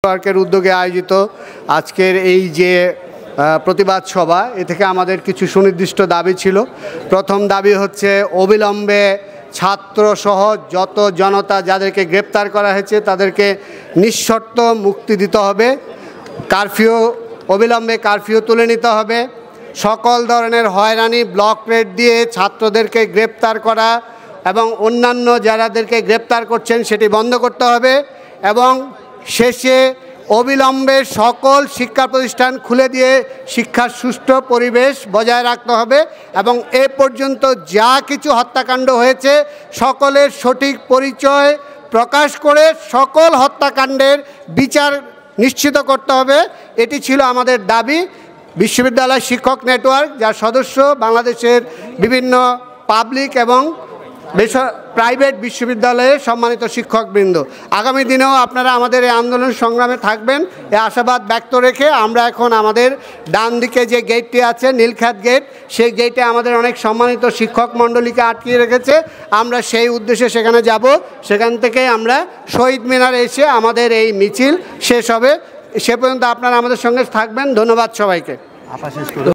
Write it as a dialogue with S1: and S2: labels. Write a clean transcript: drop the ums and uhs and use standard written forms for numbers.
S1: পার্কের উদ্যোগে আয়োজিত আজকের এই যে প্রতিবাদ সভা এ থেকে আমাদের কিছু সুনির্দিষ্ট দাবি ছিল। প্রথম দাবি হচ্ছে অবিলম্বে ছাত্রসহ যত জনতা যাদেরকে গ্রেপ্তার করা হয়েছে তাদেরকে নিঃশর্ত মুক্তি দিতে হবে। অবিলম্বে কারফিউ তুলে নিতে হবে। সকল ধরনের হয়রানি ব্লক রেড দিয়ে ছাত্রদেরকে গ্রেপ্তার করা এবং অন্যান্য যারাদেরকে গ্রেপ্তার করছেন সেটি বন্ধ করতে হবে এবং শেষে অবিলম্বে সকল শিক্ষা প্রতিষ্ঠান খুলে দিয়ে শিক্ষার সুষ্ঠু পরিবেশ বজায় রাখতে হবে এবং এ পর্যন্ত যা কিছু হত্যাকাণ্ড হয়েছে সকলের সঠিক পরিচয় প্রকাশ করে সকল হত্যাকাণ্ডের বিচার নিশ্চিত করতে হবে। এটি ছিল আমাদের দাবি। বিশ্ববিদ্যালয় শিক্ষক নেটওয়ার্ক যার সদস্য বাংলাদেশের বিভিন্ন পাবলিক এবং প্রাইভেট বিশ্ববিদ্যালয়ে সম্মানিত শিক্ষকবৃন্দ, আগামী দিনেও আপনারা আমাদের এই আন্দোলন সংগ্রামে থাকবেন এই আশাবাদ ব্যক্ত রেখে আমরা এখন আমাদের ডান দিকে যে গেটটি আছে নীলক্ষেত গেট, সেই গেটে আমাদের অনেক সম্মানিত শিক্ষক মণ্ডলীকে আটকিয়ে রেখেছে। আমরা সেই উদ্দেশ্যে সেখানে যাব। সেখান থেকে আমরা শহীদ মিনারে এসে আমাদের এই মিছিল শেষ হবে। সে পর্যন্ত আপনারা আমাদের সঙ্গে থাকবেন। ধন্যবাদ সবাইকে।